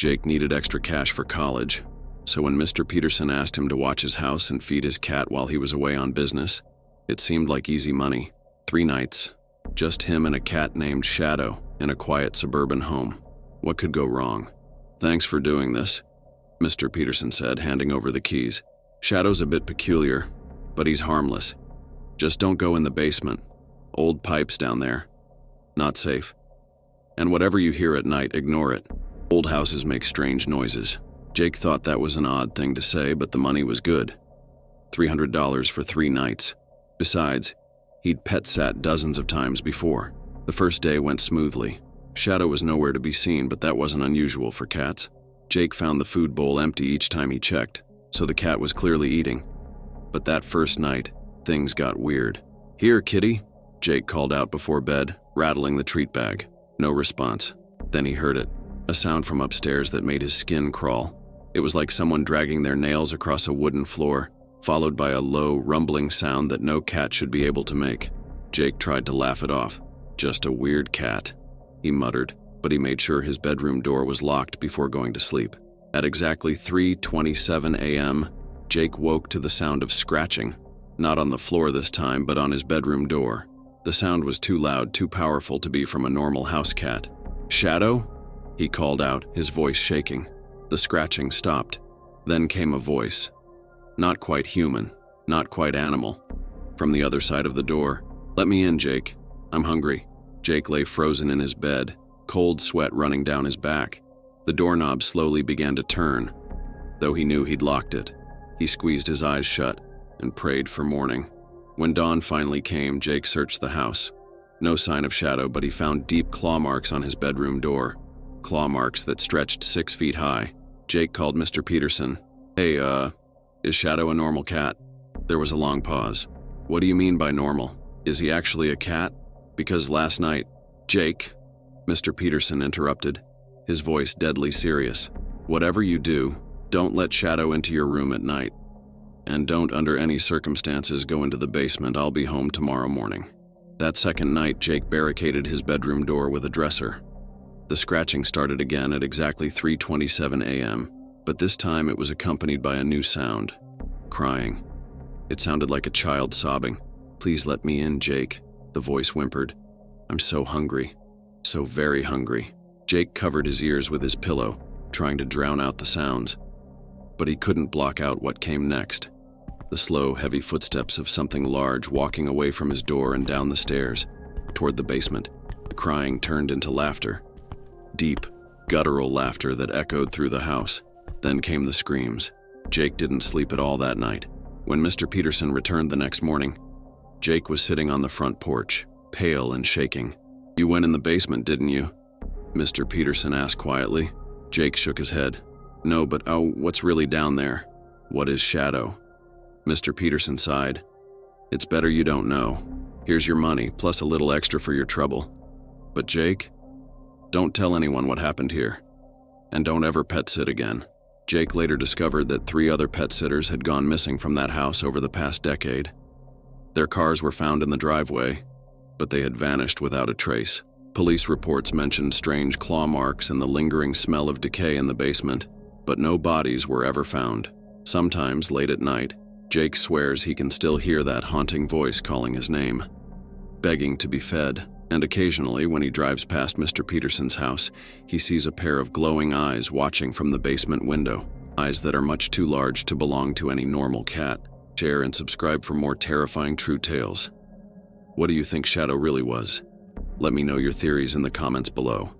Jake needed extra cash for college, so when Mr. Peterson asked him to watch his house and feed his cat while he was away on business, it seemed like easy money. 3 nights, just him and a cat named Shadow in a quiet suburban home. What could go wrong? "Thanks for doing this," Mr. Peterson said, handing over the keys. "Shadow's a bit peculiar, but he's harmless. Just don't go in the basement. Old pipes down there. Not safe. And whatever you hear at night, ignore it. Old houses make strange noises." Jake thought that was an odd thing to say, but the money was good. $300 for 3 nights. Besides, he'd pet sat dozens of times before. The first day went smoothly. Shadow was nowhere to be seen, but that wasn't unusual for cats. Jake found the food bowl empty each time he checked, so the cat was clearly eating. But that first night, things got weird. "Here, kitty," Jake called out before bed, rattling the treat bag. No response. Then he heard it, a sound from upstairs that made his skin crawl. It was like someone dragging their nails across a wooden floor, followed by a low, rumbling sound that no cat should be able to make. Jake tried to laugh it off. "Just a weird cat," he muttered, but he made sure his bedroom door was locked before going to sleep. At exactly 3:27 a.m., Jake woke to the sound of scratching, not on the floor this time, but on his bedroom door. The sound was too loud, too powerful to be from a normal house cat. "Shadow?" he called out, his voice shaking. The scratching stopped. Then came a voice. Not quite human, not quite animal. From the other side of the door. "Let me in, Jake. I'm hungry." Jake lay frozen in his bed, cold sweat running down his back. The doorknob slowly began to turn, though he knew he'd locked it. He squeezed his eyes shut and prayed for morning. When dawn finally came, Jake searched the house. No sign of Shadow, but he found deep claw marks on his bedroom door. Claw marks that stretched 6 feet high. Jake called Mr. Peterson. "Hey, is Shadow a normal cat?" There was a long pause. "What do you mean by normal? Is he actually a cat? Because last night..." "Jake," Mr. Peterson interrupted, his voice deadly serious. "Whatever you do, don't let Shadow into your room at night. And don't under any circumstances go into the basement. I'll be home tomorrow morning." That second night, Jake barricaded his bedroom door with a dresser. The scratching started again at exactly 3:27 a.m., but this time it was accompanied by a new sound. Crying. It sounded like a child sobbing. "Please let me in, Jake," the voice whimpered. "I'm so hungry. So very hungry." Jake covered his ears with his pillow, trying to drown out the sounds. But he couldn't block out what came next. The slow, heavy footsteps of something large walking away from his door and down the stairs, toward the basement. The crying turned into laughter. Deep, guttural laughter that echoed through the house. Then came the screams. Jake didn't sleep at all that night. When Mr. Peterson returned the next morning, Jake was sitting on the front porch, pale and shaking. "You went in the basement, didn't you?" Mr. Peterson asked quietly. Jake shook his head. "No, but what's really down there? What is Shadow?" Mr. Peterson sighed. "It's better you don't know. Here's your money, plus a little extra for your trouble. But Jake, don't tell anyone what happened here. And don't ever pet sit again." Jake later discovered that 3 other pet sitters had gone missing from that house over the past decade. Their cars were found in the driveway, but they had vanished without a trace. Police reports mentioned strange claw marks and the lingering smell of decay in the basement, but no bodies were ever found. Sometimes, late at night, Jake swears he can still hear that haunting voice calling his name, begging to be fed. And occasionally, when he drives past Mr. Peterson's house, he sees a pair of glowing eyes watching from the basement window, eyes that are much too large to belong to any normal cat. Share and subscribe for more terrifying true tales. What do you think Shadow really was? Let me know your theories in the comments below.